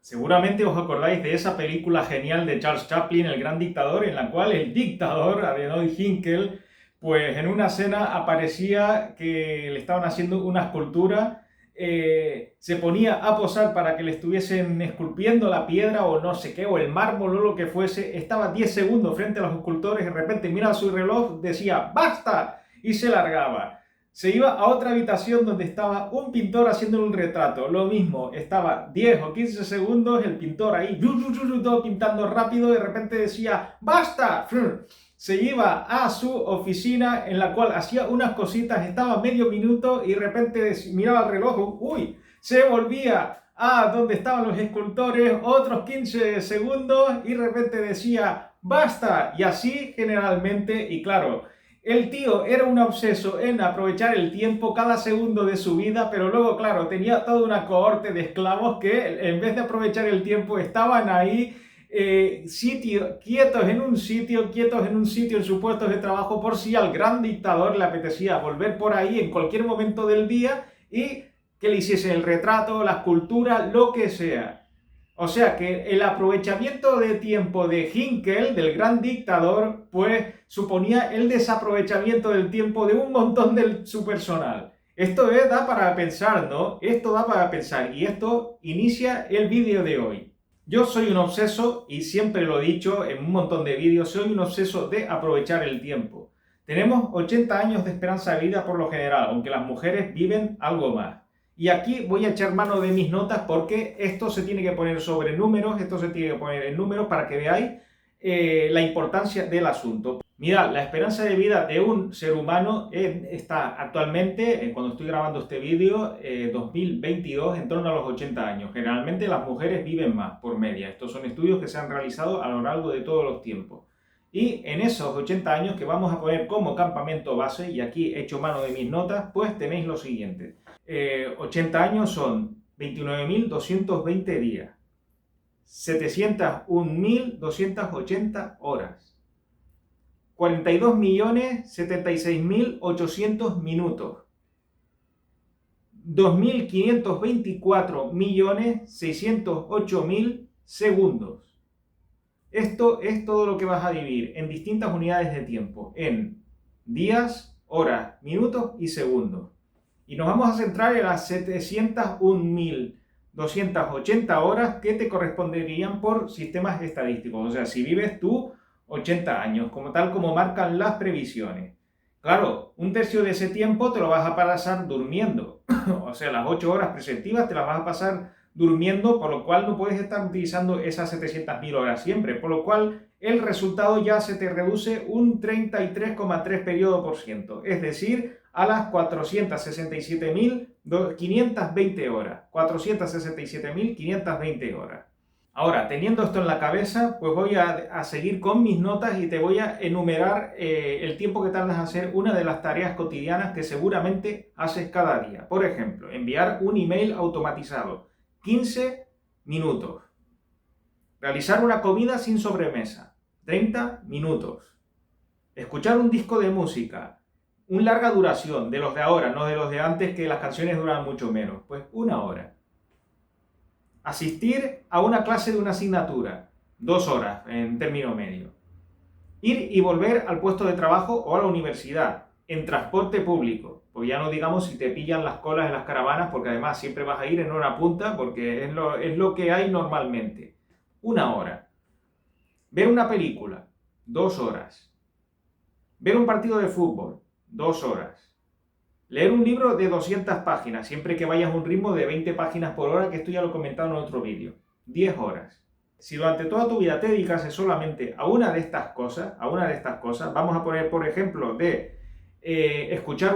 Seguramente os acordáis de esa película genial de Charles Chaplin, El Gran Dictador, en la cual el dictador, Adenoid Hynkel, pues en una escena aparecía que le estaban haciendo una escultura, se ponía a posar para que le estuviesen esculpiendo la piedra o no sé qué, o el mármol o lo que fuese, estaba 10 segundos frente a los escultores y de repente miraba su reloj, decía ¡basta! Y se largaba. Se iba a otra habitación donde estaba un pintor haciendo un retrato. Lo mismo, estaba 10 o 15 segundos, el pintor ahí, todo pintando rápido, y de repente decía ¡basta! Se iba a su oficina en la cual hacía unas cositas, estaba medio minuto y de repente miraba el reloj, ¡uy! Se volvía a donde estaban los escultores, otros 15 segundos y de repente decía ¡basta! Y así generalmente, y claro, el tío era un obseso en aprovechar el tiempo cada segundo de su vida, pero luego, claro, tenía toda una cohorte de esclavos que en vez de aprovechar el tiempo estaban ahí quietos en un sitio en sus puestos de trabajo por si al gran dictador le apetecía volver por ahí en cualquier momento del día y que le hiciese el retrato, la escultura, lo que sea. O sea que el aprovechamiento de tiempo de Hynkel, del gran dictador, pues suponía el desaprovechamiento del tiempo de un montón de su personal. Esto da para pensar, ¿no? Esto da para pensar y esto inicia el vídeo de hoy. Yo soy un obseso, y siempre lo he dicho en un montón de vídeos, soy un obseso de aprovechar el tiempo. Tenemos 80 años de esperanza de vida por lo general, aunque las mujeres viven algo más. Y aquí voy a echar mano de mis notas porque esto se tiene que poner sobre números, esto se tiene que poner en números para que veáis la importancia del asunto. Mirad, la esperanza de vida de un ser humano está actualmente, cuando estoy grabando este vídeo, 2022, en torno a los 80 años. Generalmente las mujeres viven más por media. Estos son estudios que se han realizado a lo largo de todos los tiempos. Y en esos 80 años que vamos a poner como campamento base, y aquí he hecho mano de mis notas, pues tenéis lo siguiente. 80 años son 29.220 días, 701.280 horas, 42.076.800 minutos, 2.524.608.000 segundos. Esto es todo lo que vas a dividir en distintas unidades de tiempo, en días, horas, minutos y segundos. Y nos vamos a centrar en las 701.280 horas que te corresponderían por sistemas estadísticos. O sea, si vives tú 80 años, como tal como marcan las previsiones. Claro, un tercio de ese tiempo te lo vas a pasar durmiendo. O sea, las 8 horas preceptivas te las vas a pasar durmiendo, por lo cual no puedes estar utilizando esas 700.000 horas siempre, por lo cual el resultado ya se te reduce un 33,3 periodo por ciento, es decir, a las 467.520 horas. 467.520 horas. Ahora, teniendo esto en la cabeza, pues voy a seguir con mis notas y te voy a enumerar el tiempo que tardas en hacer una de las tareas cotidianas que seguramente haces cada día. Por ejemplo, enviar un email automatizado, 15 minutos. Realizar una comida sin sobremesa, 30 minutos. Escuchar un disco de música, una larga duración, de los de ahora, no de los de antes que las canciones duran mucho menos, pues 1 hora. Asistir a una clase de una asignatura, 2 horas en término medio. Ir y volver al puesto de trabajo o a la universidad, en transporte público, porque ya no digamos si te pillan las colas en las caravanas, porque además siempre vas a ir en hora punta, porque es lo que hay normalmente. 1 hora. Ver una película, 2 horas. Ver un partido de fútbol, 2 horas. Leer un libro de 200 páginas, siempre que vayas a un ritmo de 20 páginas por hora, que esto ya lo he comentado en otro vídeo. 10 horas. Si durante toda tu vida te dedicas solamente a una de estas cosas, vamos a poner, por ejemplo, de escuchar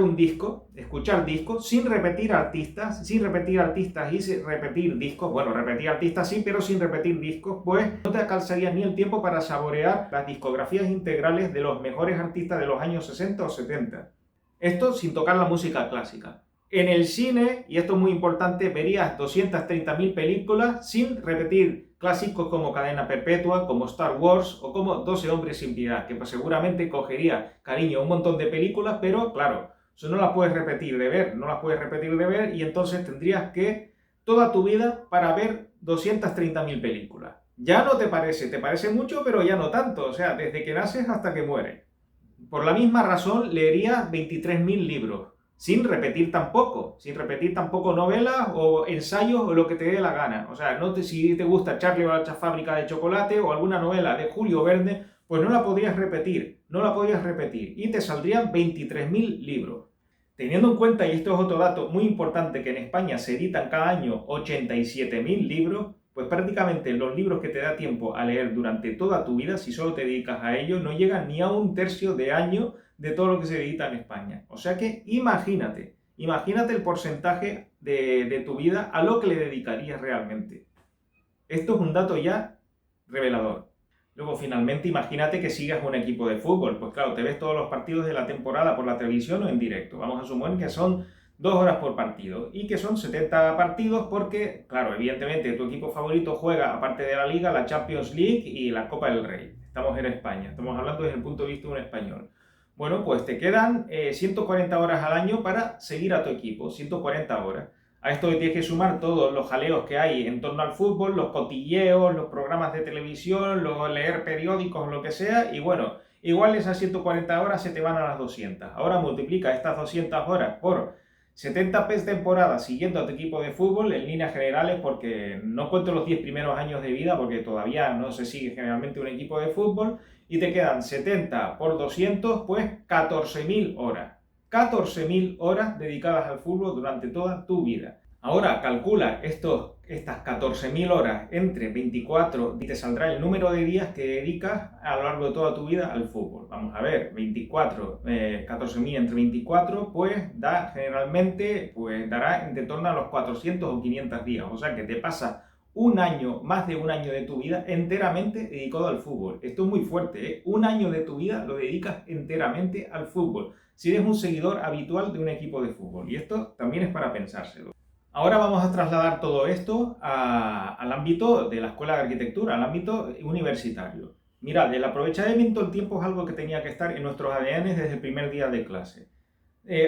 discos, sin repetir artistas y repetir discos, bueno, repetir artistas sí, pero sin repetir discos, pues no te alcanzaría ni el tiempo para saborear las discografías integrales de los mejores artistas de los años 60 o 70. Esto sin tocar la música clásica. En el cine, y esto es muy importante, verías 230.000 películas sin repetir clásicos como Cadena Perpetua, como Star Wars o como 12 hombres sin piedad, que pues seguramente cogería cariño a un montón de películas, pero claro, eso no las puedes repetir de ver, y entonces tendrías que toda tu vida para ver 230.000 películas. Ya no te parece mucho, pero ya no tanto, o sea, desde que naces hasta que mueres. Por la misma razón, leería 23.000 libros, sin repetir tampoco novelas o ensayos o lo que te dé la gana. O sea, si te gusta Charlie o la fábrica de chocolate o alguna novela de Julio Verne, pues no la podrías repetir, y te saldrían 23.000 libros. Teniendo en cuenta, y esto es otro dato muy importante, que en España se editan cada año 87.000 libros, pues prácticamente los libros que te da tiempo a leer durante toda tu vida, si solo te dedicas a ello, no llegan ni a un tercio de año de todo lo que se edita en España. O sea que imagínate el porcentaje de tu vida a lo que le dedicarías realmente. Esto es un dato ya revelador. Luego, finalmente, imagínate que sigas un equipo de fútbol. Pues claro, te ves todos los partidos de la temporada por la televisión o en directo. Vamos a suponer que son 2 horas por partido y que son 70 partidos porque, claro, evidentemente tu equipo favorito juega, aparte de la Liga, la Champions League y la Copa del Rey. Estamos en España, estamos hablando desde el punto de vista de un español. Bueno, pues te quedan 140 horas al año para seguir a tu equipo, 140 horas. A esto le tienes que sumar todos los jaleos que hay en torno al fútbol, los cotilleos, los programas de televisión, leer periódicos, lo que sea, y bueno, igual esas 140 horas se te van a las 200. Ahora multiplica estas 200 horas por 70 temporadas siguiendo a tu equipo de fútbol en líneas generales, porque no cuento los 10 primeros años de vida, porque todavía no se sigue generalmente un equipo de fútbol, y te quedan 70 por 200, pues 14.000 horas. 14.000 horas dedicadas al fútbol durante toda tu vida. Ahora calcula estas 14.000 horas entre 24 y te saldrá el número de días que dedicas a lo largo de toda tu vida al fútbol. Vamos a ver, 14.000 entre 24, pues generalmente dará en torno a los 400 o 500 días. O sea que te pasa un año, más de un año de tu vida enteramente dedicado al fútbol. Esto es muy fuerte, ¿eh? Un año de tu vida lo dedicas enteramente al fútbol, si eres un seguidor habitual de un equipo de fútbol. Y esto también es para pensárselo. Ahora vamos a trasladar todo esto al ámbito de la escuela de arquitectura, al ámbito universitario. Mirad, el aprovechamiento del tiempo es algo que tenía que estar en nuestros ADN desde el primer día de clase.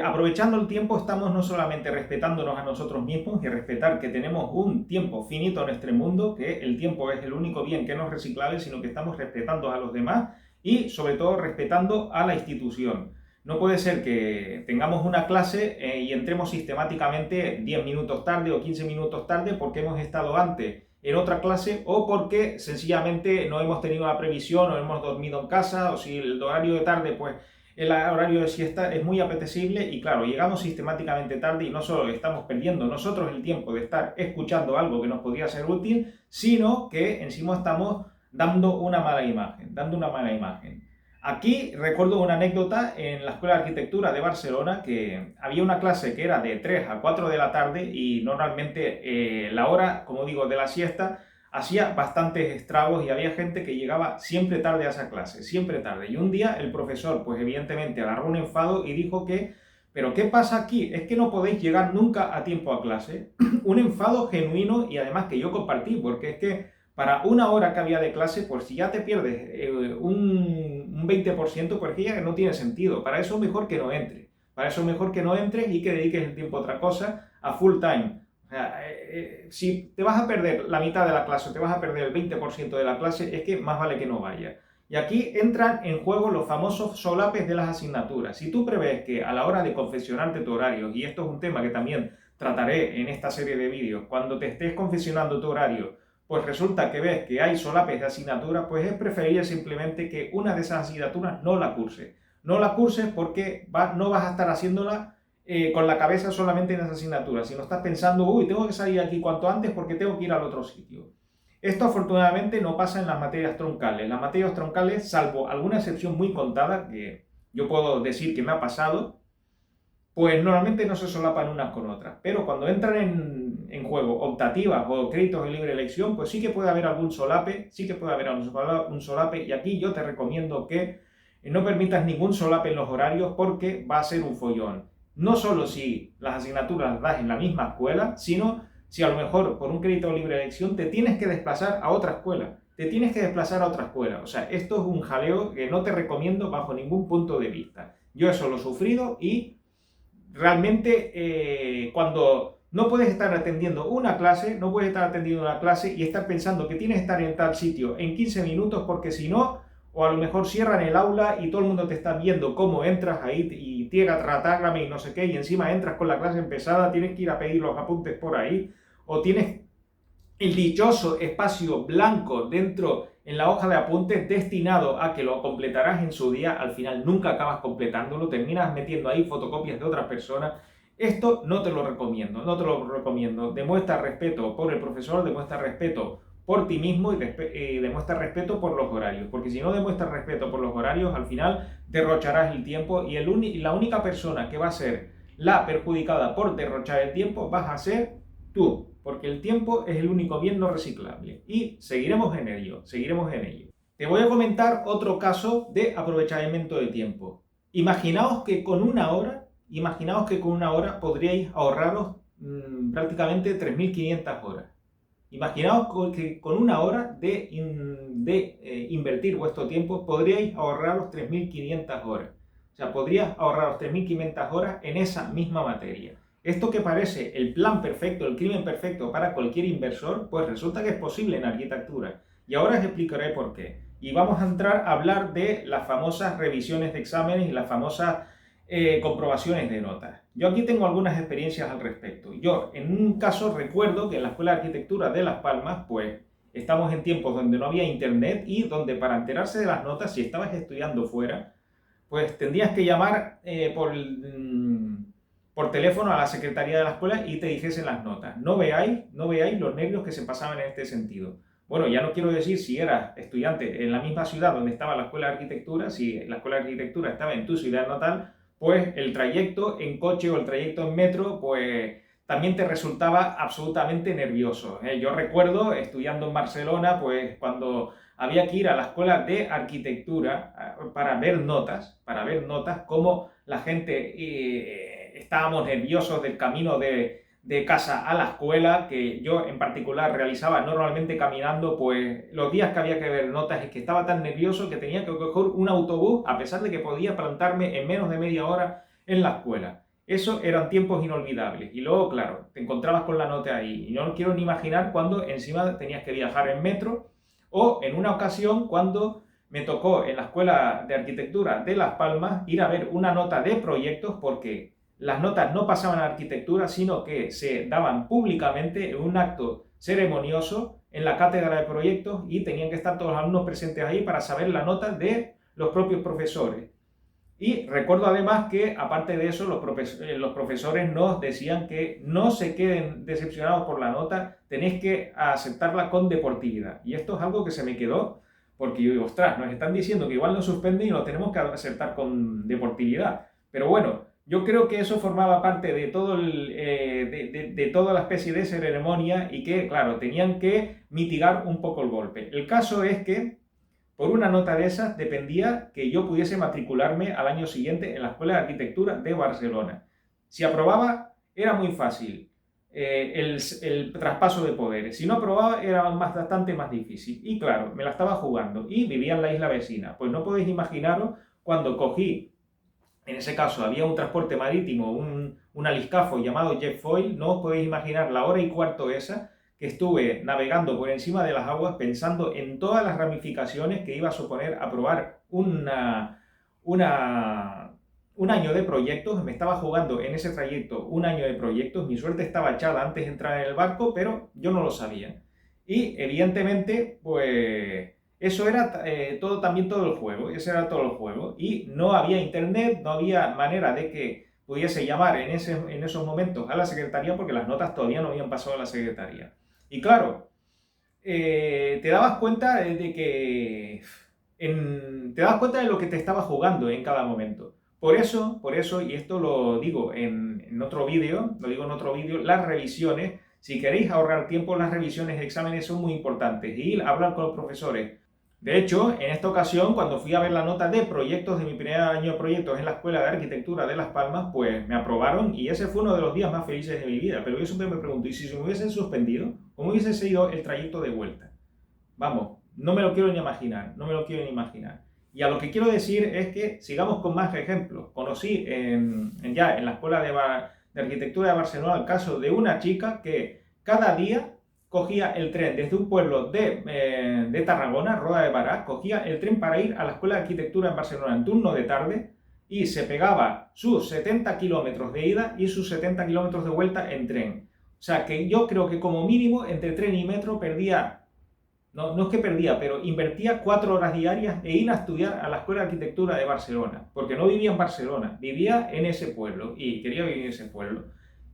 Aprovechando el tiempo estamos no solamente respetándonos a nosotros mismos y respetar que tenemos un tiempo finito en este mundo, que el tiempo es el único bien que no es reciclable, sino que estamos respetando a los demás y sobre todo respetando a la institución. No puede ser que tengamos una clase y entremos sistemáticamente 10 minutos tarde o 15 minutos tarde porque hemos estado antes en otra clase o porque sencillamente no hemos tenido la previsión o hemos dormido en casa, o si el horario de tarde, pues el horario de siesta es muy apetecible y claro, llegamos sistemáticamente tarde y no solo estamos perdiendo nosotros el tiempo de estar escuchando algo que nos podría ser útil, sino que encima estamos dando una mala imagen. Aquí recuerdo una anécdota en la Escuela de Arquitectura de Barcelona, que había una clase que era de 3 a 4 de la tarde y normalmente la hora, como digo, de la siesta hacía bastantes estragos y había gente que llegaba siempre tarde a esa clase, siempre tarde. Y un día el profesor, pues evidentemente agarró un enfado y dijo que, ¿pero qué pasa aquí? Es que no podéis llegar nunca a tiempo a clase. Un enfado genuino y además que yo compartí, porque es que para una hora que había de clase, pues si ya te pierdes un 20%, pues que ya no tiene sentido. Para eso mejor que no entres. Para eso mejor que no entres y que dediques el tiempo a otra cosa, a full time. O sea, si te vas a perder la mitad de la clase o te vas a perder el 20% de la clase, es que más vale que no vayas. Y aquí entran en juego los famosos solapes de las asignaturas. Si tú prevés que a la hora de confeccionarte tu horario, y esto es un tema que también trataré en esta serie de vídeos, cuando te estés confeccionando tu horario, pues resulta que ves que hay solapes de asignaturas, pues es preferible simplemente que una de esas asignaturas no la curses. No la curses porque no vas a estar haciéndola con la cabeza solamente en esa asignatura, sino estás pensando, uy, tengo que salir aquí cuanto antes porque tengo que ir al otro sitio. Esto afortunadamente no pasa en las materias troncales. Las materias troncales, salvo alguna excepción muy contada, que yo puedo decir que me ha pasado, pues normalmente no se solapan unas con otras. Pero cuando entran en juego optativas o créditos de libre elección, pues sí que puede haber algún solape, un solape, y aquí yo te recomiendo que no permitas ningún solape en los horarios porque va a ser un follón. No solo si las asignaturas las das en la misma escuela, sino si a lo mejor por un crédito de libre elección te tienes que desplazar a otra escuela. O sea, esto es un jaleo que no te recomiendo bajo ningún punto de vista. Yo eso lo he sufrido y realmente cuando No puedes estar atendiendo una clase, no puedes estar atendiendo una clase y estar pensando que tienes que estar en tal sitio en 15 minutos porque si no, o a lo mejor cierran el aula y todo el mundo te está viendo cómo entras ahí y tienes que tratarme y no sé qué, y encima entras con la clase empezada, tienes que ir a pedir los apuntes por ahí, o tienes el dichoso espacio blanco dentro en la hoja de apuntes destinado a que lo completarás en su día, al final nunca acabas completándolo, terminas metiendo ahí fotocopias de otras personas. Esto no te lo recomiendo, no te lo recomiendo. Demuestra respeto por el profesor, demuestra respeto por ti mismo y demuestra respeto por los horarios, porque si no demuestras respeto por los horarios, al final derrocharás el tiempo y la única persona que va a ser la perjudicada por derrochar el tiempo vas a ser tú, porque el tiempo es el único bien no reciclable y seguiremos en ello, seguiremos en ello. Te voy a comentar otro caso de aprovechamiento de tiempo. Imaginaos que con una hora podríais ahorraros prácticamente 3.500 horas. Imaginaos que con una hora de invertir vuestro tiempo podríais ahorraros 3.500 horas. O sea, podrías ahorraros 3.500 horas en esa misma materia. Esto que parece el plan perfecto, el crimen perfecto para cualquier inversor, pues resulta que es posible en arquitectura. Y ahora os explicaré por qué. Y vamos a entrar a hablar de las famosas revisiones de exámenes y las famosas comprobaciones de notas. Yo aquí tengo algunas experiencias al respecto. Yo, en un caso, recuerdo que en la Escuela de Arquitectura de Las Palmas, pues, estamos en tiempos donde no había internet y donde para enterarse de las notas, si estabas estudiando fuera, pues tendrías que llamar por teléfono a la secretaría de la escuela y te dijesen las notas. No veáis los nervios que se pasaban en este sentido. Bueno, ya no quiero decir si eras estudiante en la misma ciudad donde estaba la Escuela de Arquitectura, si la Escuela de Arquitectura estaba en tu ciudad natal, pues el trayecto en coche o el trayecto en metro, pues también te resultaba absolutamente nervioso. Yo recuerdo estudiando en Barcelona, pues cuando había que ir a la Escuela de Arquitectura para ver notas, cómo la gente estábamos nerviosos del camino de casa a la escuela, que yo en particular realizaba normalmente caminando, pues los días que había que ver notas es que estaba tan nervioso que tenía que coger un autobús, a pesar de que podía plantarme en menos de media hora en la escuela. Eso eran tiempos inolvidables. Y luego, claro, te encontrabas con la nota ahí. Y no quiero ni imaginar cuando encima tenías que viajar en metro, o en una ocasión cuando me tocó en la Escuela de Arquitectura de Las Palmas ir a ver una nota de proyectos, porque las notas no pasaban a arquitectura, sino que se daban públicamente en un acto ceremonioso en la cátedra de proyectos y tenían que estar todos los alumnos presentes ahí para saber la nota de los propios profesores. Y recuerdo además que, aparte de eso, los profesores nos decían que no se queden decepcionados por la nota, tenéis que aceptarla con deportividad. Y esto es algo que se me quedó, porque yo digo, ostras, nos están diciendo que igual nos suspenden y lo tenemos que aceptar con deportividad. Pero bueno, yo creo que eso formaba parte de, de toda la especie de ceremonia y que, claro, tenían que mitigar un poco el golpe. El caso es que por una nota de esas dependía que yo pudiese matricularme al año siguiente en la Escuela de Arquitectura de Barcelona. Si aprobaba, era muy fácil el traspaso de poderes. Si no aprobaba, era bastante más difícil. Y claro, me la estaba jugando y vivía en la isla vecina. Pues no podéis imaginaros cuando cogí, en ese caso había un transporte marítimo, un aliscafo llamado Jetfoil, no os podéis imaginar la hora y cuarto esa que estuve navegando por encima de las aguas pensando en todas las ramificaciones que iba a suponer aprobar un año de proyectos. Me estaba jugando en ese trayecto un año de proyectos. Mi suerte estaba echada antes de entrar en el barco, pero yo no lo sabía. Y evidentemente, pues eso era todo el juego. Ese era todo el juego. Y no había internet, no había manera de que pudiese llamar en esos momentos a la secretaría porque las notas todavía no habían pasado a la secretaría. Y claro, te dabas cuenta de que te dabas cuenta de lo que te estaba jugando en cada momento. Por eso, y esto lo digo en otro vídeo, las revisiones, si queréis ahorrar tiempo, las revisiones de exámenes son muy importantes. Ir a hablar con los profesores. De hecho, en esta ocasión, cuando fui a ver la nota de proyectos de mi primer año de proyectos en la Escuela de Arquitectura de Las Palmas, pues me aprobaron y ese fue uno de los días más felices de mi vida. Pero yo siempre me pregunto, ¿y si se me hubiesen suspendido? ¿Cómo hubiese sido el trayecto de vuelta? Vamos, no me lo quiero ni imaginar, no me lo quiero ni imaginar. Y a lo que quiero decir es que sigamos con más ejemplos. Conocí ya en la Escuela de Arquitectura de Barcelona el caso de una chica que cada día cogía el tren desde un pueblo de Tarragona, Roda de Bará, cogía el tren para ir a la Escuela de Arquitectura en Barcelona en turno de tarde y se pegaba sus 70 kilómetros de ida y sus 70 kilómetros de vuelta en tren. O sea que yo creo que como mínimo entre tren y metro perdía, no es que perdía, pero invertía 4 horas diarias e ir a estudiar a la Escuela de Arquitectura de Barcelona, porque no vivía en Barcelona, vivía en ese pueblo y quería vivir en ese pueblo.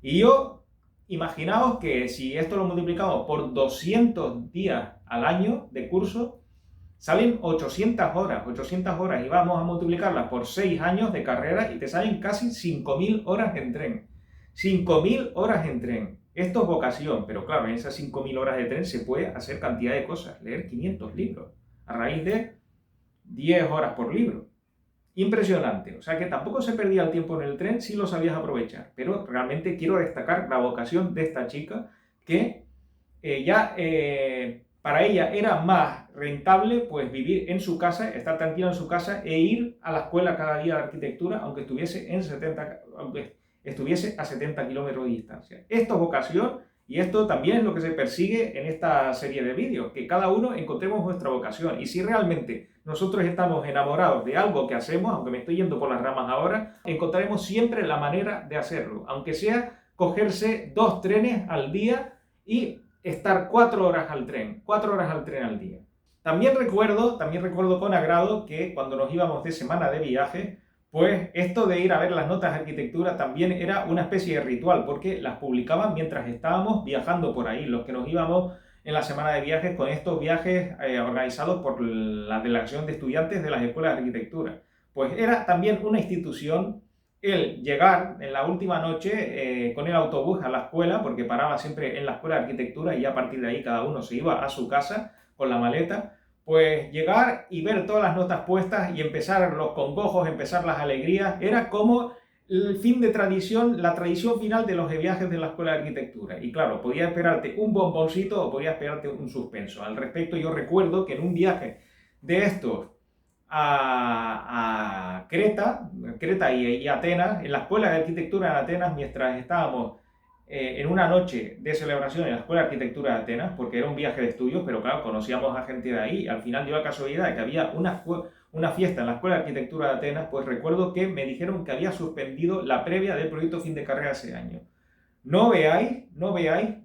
Y yo, imaginaos que si esto lo multiplicamos por 200 días al año de curso, salen 800 horas y vamos a multiplicarlas por 6 años de carrera y te salen casi 5.000 horas en tren. 5.000 horas en tren. Esto es vocación, pero claro, en esas 5.000 horas de tren se puede hacer cantidad de cosas. Leer 500 libros a raíz de 10 horas por libro. Impresionante. O sea que tampoco se perdía el tiempo en el tren si lo sabías aprovechar. Pero realmente quiero destacar la vocación de esta chica que para ella era más rentable pues vivir en su casa, estar tranquila en su casa e ir a la escuela cada día de arquitectura aunque estuviese a 70 kilómetros de distancia. Esto es vocación y esto también es lo que se persigue en esta serie de vídeos, que cada uno encontremos nuestra vocación. Y si realmente nosotros estamos enamorados de algo que hacemos, aunque me estoy yendo por las ramas ahora, encontraremos siempre la manera de hacerlo, aunque sea cogerse 2 trenes al día y estar 4 horas al tren, 4 horas al tren al día. También recuerdo con agrado que cuando nos íbamos de semana de viaje, pues esto de ir a ver las notas de arquitectura también era una especie de ritual, porque las publicaban mientras estábamos viajando por ahí, los que nos íbamos en la semana de viajes con estos viajes organizados por la delegación de estudiantes de las escuelas de arquitectura. Pues era también una institución el llegar en la última noche con el autobús a la escuela, porque paraba siempre en la escuela de arquitectura y ya a partir de ahí cada uno se iba a su casa con la maleta, pues llegar y ver todas las notas puestas y empezar los congojos, empezar las alegrías, era como el fin de tradición, la tradición final de los viajes de la escuela de arquitectura. Y claro, podías esperarte un bomboncito o podías esperarte un suspenso. Al respecto, yo recuerdo que en un viaje de estos a Creta y Atenas, en la escuela de arquitectura en Atenas, mientras estábamos en una noche de celebración en la Escuela de Arquitectura de Atenas, porque era un viaje de estudios, pero claro, conocíamos a gente de ahí, y al final dio la casualidad de que había una fiesta en la Escuela de Arquitectura de Atenas, pues recuerdo que me dijeron que había suspendido la previa del proyecto fin de carrera ese año. No veáis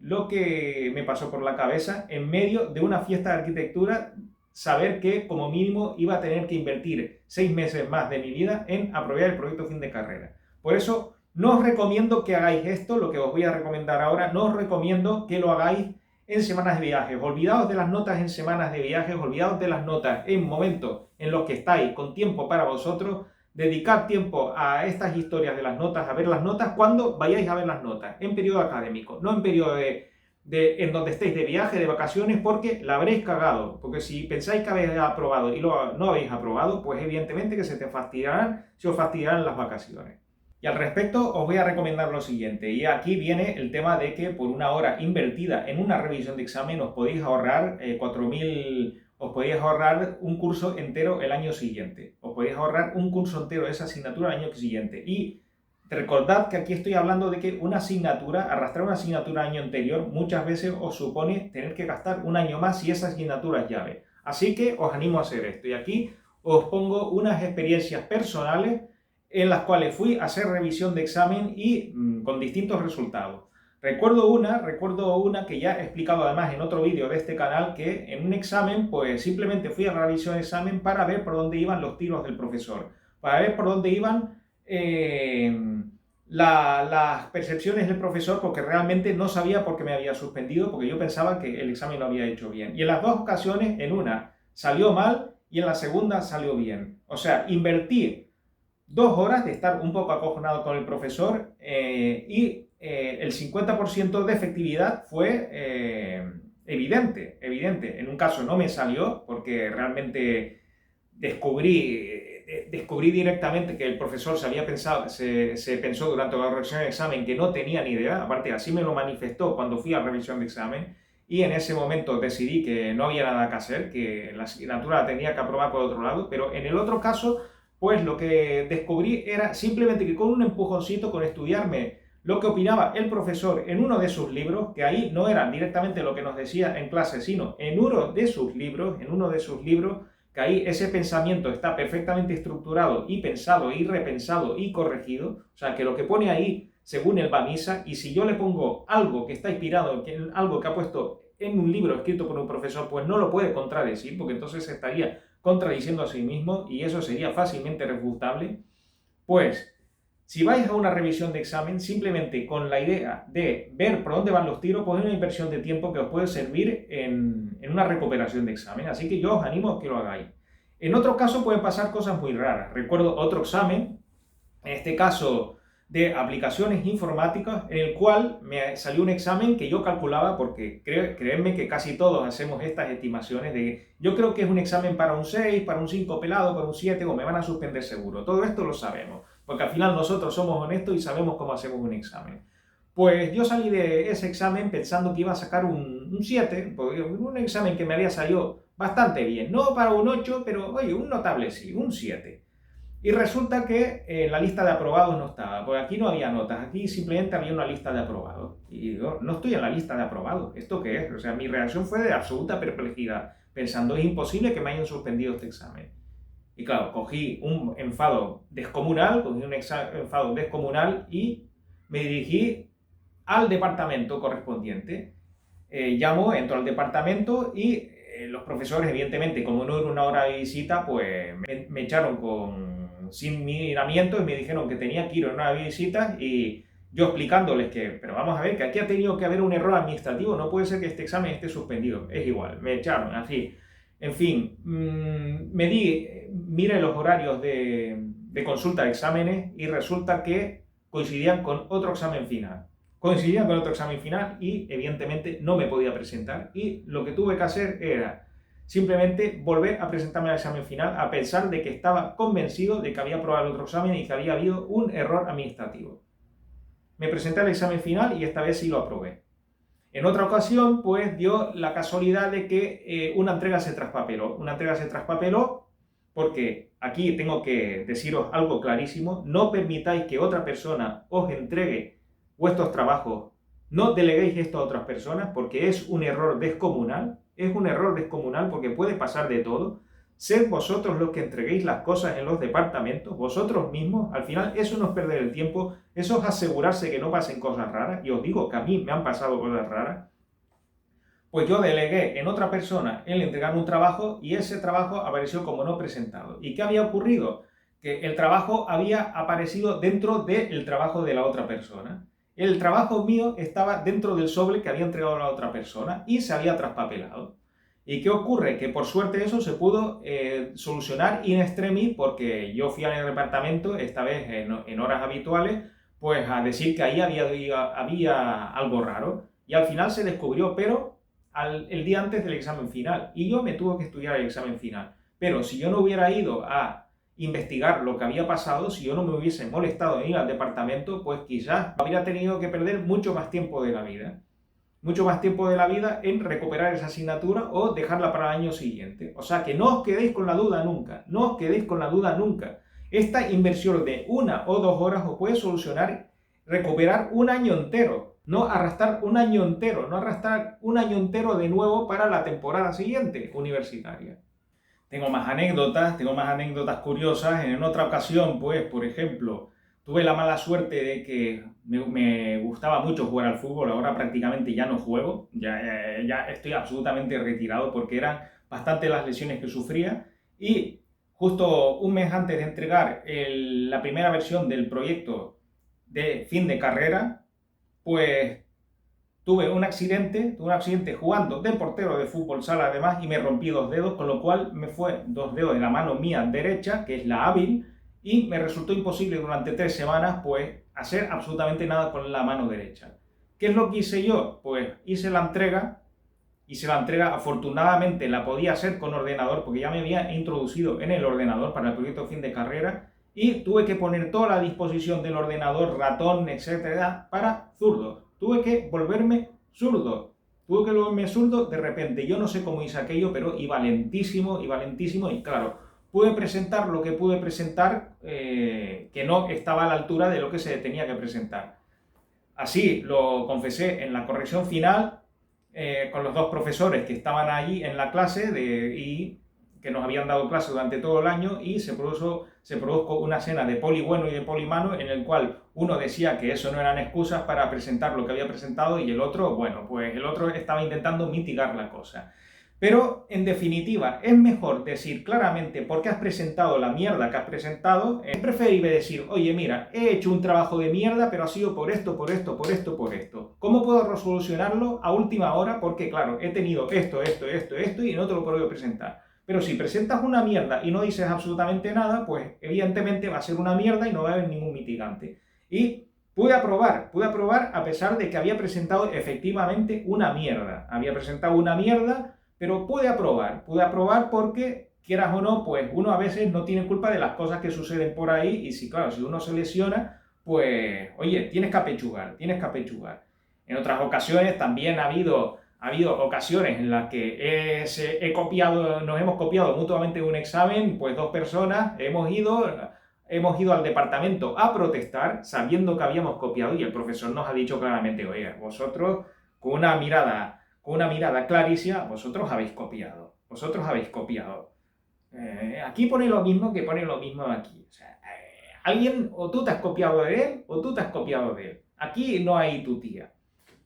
lo que me pasó por la cabeza en medio de una fiesta de arquitectura, saber que como mínimo iba a tener que invertir 6 meses más de mi vida en aprobar el proyecto fin de carrera. Por eso no os recomiendo que hagáis esto, lo que os voy a recomendar ahora, no os recomiendo que lo hagáis en semanas de viajes. Olvidaos de las notas en semanas de viajes, olvidaos de las notas en momentos en los que estáis con tiempo para vosotros. Dedicar tiempo a estas historias de las notas, a ver las notas cuando vayáis a ver las notas, en periodo académico, no en periodo en donde estéis de viaje, de vacaciones, porque la habréis cagado. Porque si pensáis que habéis aprobado y no habéis aprobado, pues evidentemente que se os fastidiarán las vacaciones. Y al respecto os voy a recomendar lo siguiente, y aquí viene el tema de que por una hora invertida en una revisión de examen os podéis ahorrar 4.000, os podéis ahorrar un curso entero el año siguiente, os podéis ahorrar un curso entero de esa asignatura el año siguiente. Y recordad que aquí estoy hablando de que arrastrar una asignatura al año anterior, muchas veces os supone tener que gastar un año más si esa asignatura es llave. Así que os animo a hacer esto, y aquí os pongo unas experiencias personales en las cuales fui a hacer revisión de examen y con distintos resultados. Recuerdo una que ya he explicado además en otro vídeo de este canal, que en un examen pues simplemente fui a la revisión de examen para ver por dónde iban los tiros del profesor, para ver por dónde iban las percepciones del profesor, porque realmente no sabía por qué me había suspendido, porque yo pensaba que el examen lo había hecho bien. Y en las dos ocasiones, en una salió mal y en la segunda salió bien. O sea, invertí 2 horas de estar un poco acojonado con el profesor y el 50% de efectividad fue evidente. En un caso no me salió porque realmente descubrí directamente que el profesor se pensó durante la revisión de examen que no tenía ni idea. Aparte, así me lo manifestó cuando fui a la revisión de examen. Y en ese momento decidí que no había nada que hacer, que la asignatura la tenía que aprobar por otro lado. Pero en el otro caso, pues lo que descubrí era simplemente que con un empujoncito, con estudiarme lo que opinaba el profesor en uno de sus libros, que ahí no era directamente lo que nos decía en clase, sino en uno de sus libros, que ahí ese pensamiento está perfectamente estructurado y pensado y repensado y corregido, o sea, que lo que pone ahí, según él va a misa, y si yo le pongo algo que está inspirado en algo que ha puesto en un libro escrito por un profesor, pues no lo puede contradecir, porque entonces estaría contradiciendo a sí mismo y eso sería fácilmente refutable. Pues, si vais a una revisión de examen, simplemente con la idea de ver por dónde van los tiros, pues es una inversión de tiempo que os puede servir en una recuperación de examen. Así que yo os animo a que lo hagáis. En otro caso pueden pasar cosas muy raras. Recuerdo otro examen, en este caso de aplicaciones informáticas, en el cual me salió un examen que yo calculaba, porque creedme que casi todos hacemos estas estimaciones de yo creo que es un examen para un 6, para un 5 pelado, para un 7, o me van a suspender seguro. Todo esto lo sabemos, porque al final nosotros somos honestos y sabemos cómo hacemos un examen. Pues yo salí de ese examen pensando que iba a sacar un 7, un examen que me había salido bastante bien, no para un 8, pero oye, un notable sí, un 7. Y resulta que la lista de aprobados no estaba, porque aquí no había notas, aquí simplemente había una lista de aprobados. Y digo, no estoy en la lista de aprobados, ¿esto qué es? O sea, mi reacción fue de absoluta perplejidad, pensando, es imposible que me hayan suspendido este examen. Y claro, cogí un enfado descomunal, y me dirigí al departamento correspondiente. Entro al departamento y los profesores, evidentemente, como no era una hora de visita, pues me echaron sin miramientos y me dijeron que tenía que ir a una visita y yo explicándoles que, pero vamos a ver, que aquí ha tenido que haber un error administrativo, no puede ser que este examen esté suspendido, es igual, me echaron, así. En fin, miré los horarios de consulta de exámenes y resulta que coincidían con otro examen final. Y evidentemente no me podía presentar y lo que tuve que hacer era simplemente volver a presentarme al examen final a pesar de que estaba convencido de que había aprobado el otro examen y que había habido un error administrativo. Me presenté al examen final y esta vez sí lo aprobé. En otra ocasión, pues dio la casualidad de que una entrega se traspapeló. Una entrega se traspapeló porque aquí tengo que deciros algo clarísimo. No permitáis que otra persona os entregue vuestros trabajos. No deleguéis esto a otras personas porque es un error descomunal. Es un error descomunal porque puede pasar de todo. Sed vosotros los que entreguéis las cosas en los departamentos, vosotros mismos. Al final eso no es perder el tiempo, eso es asegurarse que no pasen cosas raras. Y os digo que a mí me han pasado cosas raras. Pues yo delegué en otra persona el entregar un trabajo y ese trabajo apareció como no presentado. ¿Y qué había ocurrido? Que el trabajo había aparecido dentro del trabajo de la otra persona. El trabajo mío estaba dentro del sobre que había entregado la otra persona y se había traspapelado. ¿Y qué ocurre? Que por suerte eso se pudo solucionar in extremis porque yo fui al departamento, esta vez en horas habituales, pues a decir que ahí había algo raro. Y al final se descubrió, pero el día antes del examen final. Y yo me tuve que estudiar el examen final. Pero si yo no hubiera ido a investigar lo que había pasado, si yo no me hubiese molestado en ir al departamento, pues quizás habría tenido que perder mucho más tiempo de la vida. Mucho más tiempo de la vida en recuperar esa asignatura o dejarla para el año siguiente. O sea que no os quedéis con la duda nunca, no os quedéis con la duda nunca. Esta inversión de 1 o 2 horas os puede solucionar, recuperar un año entero, no arrastrar un año entero, de nuevo para la temporada siguiente universitaria. Tengo más anécdotas curiosas. En otra ocasión, pues, por ejemplo, tuve la mala suerte de que me gustaba mucho jugar al fútbol, ahora prácticamente ya no juego, ya estoy absolutamente retirado porque eran bastante las lesiones que sufría y justo un mes antes de entregar la primera versión del proyecto de fin de carrera, pues tuve un accidente jugando de portero de fútbol sala además y me rompí 2 dedos, con lo cual me fue 2 dedos de la mano mía derecha, que es la hábil, y me resultó imposible durante 3 semanas pues hacer absolutamente nada con la mano derecha. ¿Qué es lo que hice yo? Pues hice la entrega, afortunadamente la podía hacer con ordenador porque ya me había introducido en el ordenador para el proyecto fin de carrera y tuve que poner toda la disposición del ordenador, ratón, etcétera, para zurdos. Tuve que volverme zurdo de repente. Yo no sé cómo hice aquello, pero iba lentísimo y claro, pude presentar lo que pude presentar que no estaba a la altura de lo que se tenía que presentar. Así lo confesé en la corrección final con los dos profesores que estaban allí en la clase y que nos habían dado clase durante todo el año, y se produjo una escena de poli bueno y de poli malo, en el cual uno decía que eso no eran excusas para presentar lo que había presentado, y el otro, bueno, pues el otro estaba intentando mitigar la cosa. Pero, en definitiva, es mejor decir claramente por qué has presentado la mierda que has presentado. Es preferible decir, oye, mira, he hecho un trabajo de mierda, pero ha sido por esto, por esto, por esto, por esto. ¿Cómo puedo resolucionarlo a última hora? Porque, claro, he tenido esto y no te lo puedo presentar. Pero si presentas una mierda y no dices absolutamente nada, pues evidentemente va a ser una mierda y no va a haber ningún mitigante. Y pude aprobar a pesar de que había presentado efectivamente una mierda. Había presentado una mierda, pero pude aprobar porque, quieras o no, pues uno a veces no tiene culpa de las cosas que suceden por ahí, y si, claro, si uno se lesiona, pues, oye, tienes que apechugar. En otras ocasiones también ha habido ocasiones en las que nos hemos copiado mutuamente un examen, pues dos personas hemos ido al departamento a protestar sabiendo que habíamos copiado, y el profesor nos ha dicho claramente, oye, vosotros con una mirada clarísima, vosotros habéis copiado. Aquí pone lo mismo que pone lo mismo aquí. O sea, alguien, o tú te has copiado de él, o tú te has copiado de él. Aquí no hay tu tía.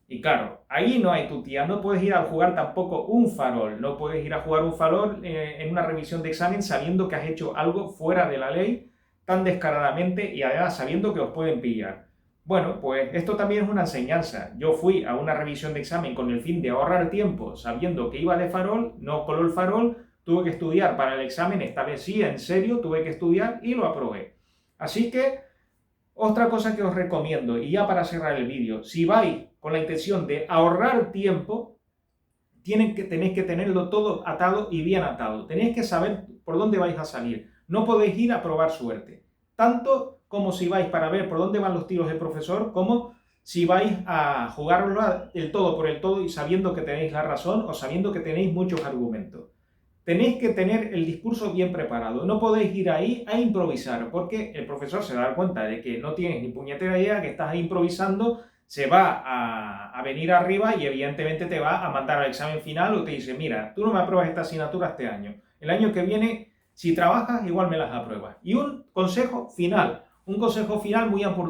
Y claro, ahí no hay tu tía. No puedes ir a jugar tampoco un farol. No puedes ir a jugar un farol en una revisión de examen sabiendo que has hecho algo fuera de la ley tan descaradamente, y además sabiendo que os pueden pillar. Bueno, pues esto también es una enseñanza. Yo fui a una revisión de examen con el fin de ahorrar tiempo, sabiendo que iba de farol, no coló el farol, tuve que estudiar para el examen, esta vez sí, en serio, tuve que estudiar y lo aprobé. Así que, otra cosa que os recomiendo, y ya para cerrar el vídeo, si vais con la intención de ahorrar tiempo, tenéis que tenerlo todo atado y bien atado. Tenéis que saber por dónde vais a salir. No podéis ir a probar suerte. Tanto como si vais para ver por dónde van los tiros del profesor, como si vais a jugarlo el todo por el todo y sabiendo que tenéis la razón o sabiendo que tenéis muchos argumentos. Tenéis que tener el discurso bien preparado. No podéis ir ahí a improvisar, porque el profesor se da cuenta de que no tienes ni puñetera idea, que estás ahí improvisando, se va a venir arriba y evidentemente te va a mandar al examen final, o te dice, mira, tú no me apruebas esta asignatura este año. El año que viene, si trabajas, igual me las apruebas. Y un consejo final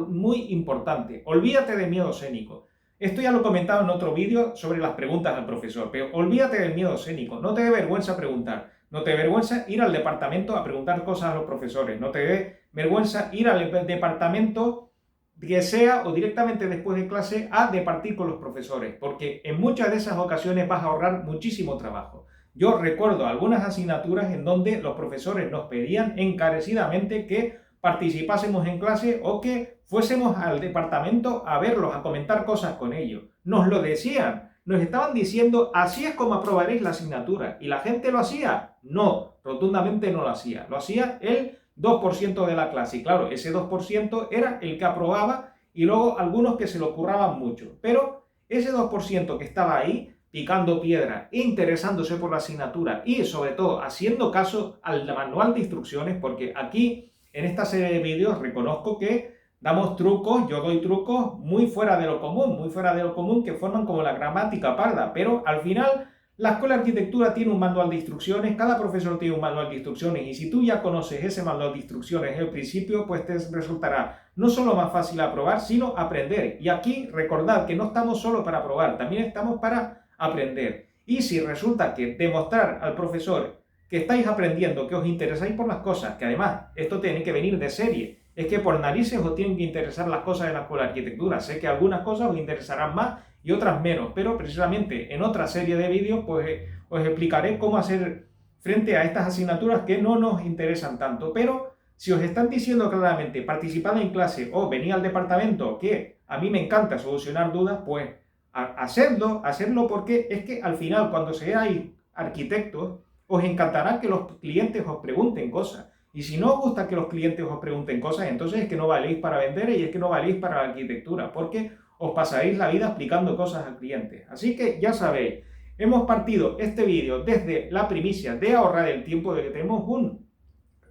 muy importante. Olvídate del miedo escénico. Esto ya lo he comentado en otro vídeo sobre las preguntas al profesor, pero olvídate del miedo escénico. No te dé vergüenza preguntar. No te dé vergüenza ir al departamento a preguntar cosas a los profesores. No te dé vergüenza ir al departamento que sea, o directamente después de clase, a departir con los profesores, porque en muchas de esas ocasiones vas a ahorrar muchísimo trabajo. Yo recuerdo algunas asignaturas en donde los profesores nos pedían encarecidamente que participásemos en clase o que fuésemos al departamento a verlos, a comentar cosas con ellos. Nos lo decían, nos estaban diciendo, así es como aprobaréis la asignatura. ¿Y la gente lo hacía? No, rotundamente no lo hacía. Lo hacía el 2% de la clase. Y claro, ese 2% era el que aprobaba, y luego algunos que se lo curraban mucho. Pero ese 2% que estaba ahí, picando piedra, interesándose por la asignatura y sobre todo haciendo caso al manual de instrucciones, porque aquí en esta serie de vídeos reconozco que damos trucos, yo doy trucos muy fuera de lo común, que forman como la gramática parda, pero al final la Escuela de Arquitectura tiene un manual de instrucciones, cada profesor tiene un manual de instrucciones, y si tú ya conoces ese manual de instrucciones desde el principio, pues te resultará no solo más fácil aprobar, sino aprender. Y aquí recordad que no estamos solo para aprobar, también estamos para aprender. Y si resulta que demostrar al profesor que estáis aprendiendo, que os interesáis por las cosas, que además esto tiene que venir de serie, es que por narices os tienen que interesar las cosas de la Escuela de Arquitectura. Sé que algunas cosas os interesarán más y otras menos, pero precisamente en otra serie de vídeos pues os explicaré cómo hacer frente a estas asignaturas que no nos interesan tanto. Pero si os están diciendo claramente participad en clase o venid al departamento, que a mí me encanta solucionar dudas, pues hacedlo, porque es que al final, cuando seáis arquitectos, os encantará que los clientes os pregunten cosas. Y si no os gusta que los clientes os pregunten cosas, entonces es que no valéis para vender y es que no valéis para la arquitectura, porque os pasaréis la vida explicando cosas al cliente. Así que ya sabéis, hemos partido este vídeo desde la primicia de ahorrar el tiempo, de que tenemos un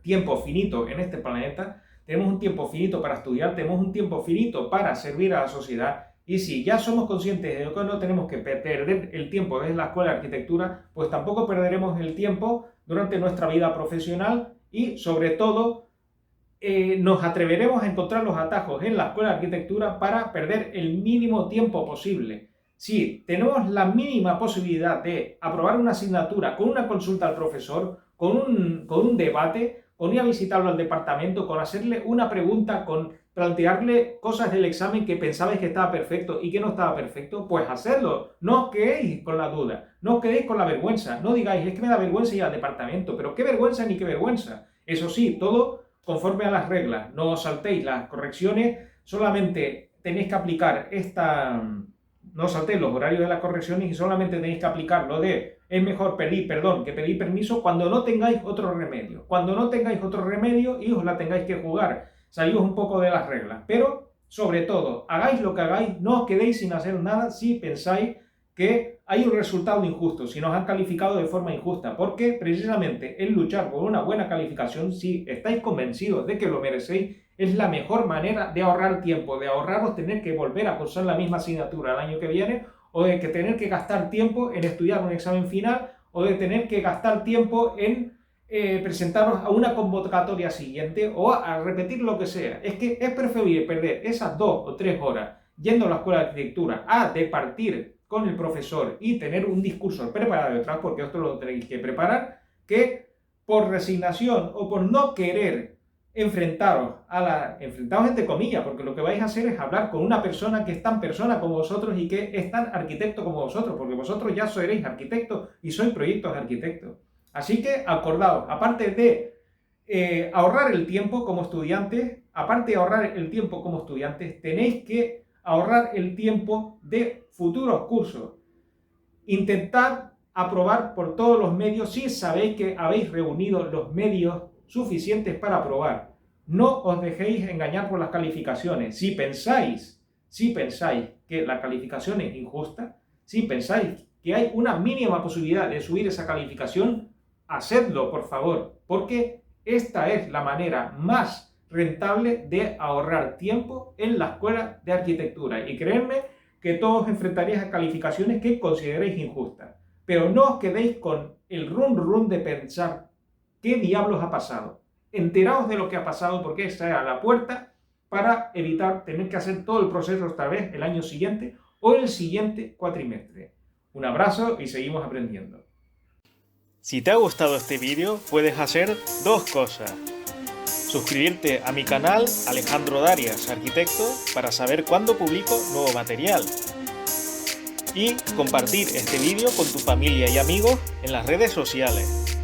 tiempo finito en este planeta, tenemos un tiempo finito para estudiar, tenemos un tiempo finito para servir a la sociedad, Y si ya somos conscientes de que no tenemos que perder el tiempo desde la escuela de arquitectura, pues tampoco perderemos el tiempo durante nuestra vida profesional y, sobre todo, nos atreveremos a encontrar los atajos en la escuela de arquitectura para perder el mínimo tiempo posible. Si tenemos la mínima posibilidad de aprobar una asignatura con una consulta al profesor, con un debate, con ir a visitarlo al departamento, con hacerle una pregunta, con plantearle cosas del examen que pensabais que estaba perfecto y que no estaba perfecto, pues hacedlo. No os quedéis con la duda, no os quedéis con la vergüenza, no digáis, es que me da vergüenza ir al departamento, pero qué vergüenza ni qué vergüenza. Eso sí, todo conforme a las reglas, no os saltéis las correcciones, solamente tenéis que aplicar no os saltéis los horarios de las correcciones y solamente tenéis que aplicar lo de es mejor pedir perdón que pedir permiso cuando no tengáis otro remedio. Cuando no tengáis otro remedio y os la tengáis que jugar, salíos un poco de las reglas, pero sobre todo, hagáis lo que hagáis, no os quedéis sin hacer nada si pensáis que hay un resultado injusto, si nos han calificado de forma injusta, porque precisamente el luchar por una buena calificación, si estáis convencidos de que lo merecéis, es la mejor manera de ahorrar tiempo, de ahorraros tener que volver a cursar la misma asignatura el año que viene, o de que tener que gastar tiempo en estudiar un examen final, o de tener que gastar tiempo en presentaros a una convocatoria siguiente, o a repetir lo que sea. Es que es preferible perder esas 2 o 3 horas yendo a la escuela de arquitectura a departir con el profesor y tener un discurso preparado detrás, porque esto lo tenéis que preparar, que por resignación o por no querer enfrentaros entre comillas, porque lo que vais a hacer es hablar con una persona que es tan persona como vosotros y que es tan arquitecto como vosotros, porque vosotros ya seréis arquitectos y sois proyectos de arquitectos. Así que acordaos, aparte de ahorrar el tiempo como estudiantes, tenéis que ahorrar el tiempo de futuros cursos. Intentad aprobar por todos los medios si sabéis que habéis reunido los medios suficientes para aprobar. No os dejéis engañar por las calificaciones. Si pensáis que la calificación es injusta, si pensáis que hay una mínima posibilidad de subir esa calificación, hacedlo, por favor, porque esta es la manera más rentable de ahorrar tiempo en la escuela de arquitectura. Y creedme que todos enfrentaréis a calificaciones que consideréis injustas. Pero no os quedéis con el run de pensar qué diablos ha pasado. Enteraos de lo que ha pasado, porque esa era la puerta para evitar tener que hacer todo el proceso otra vez el año siguiente o el siguiente cuatrimestre. Un abrazo y seguimos aprendiendo. Si te ha gustado este vídeo, puedes hacer 2 cosas. Suscribirte a mi canal Alejandro Darias, arquitecto, para saber cuándo publico nuevo material. Y compartir este vídeo con tu familia y amigos en las redes sociales.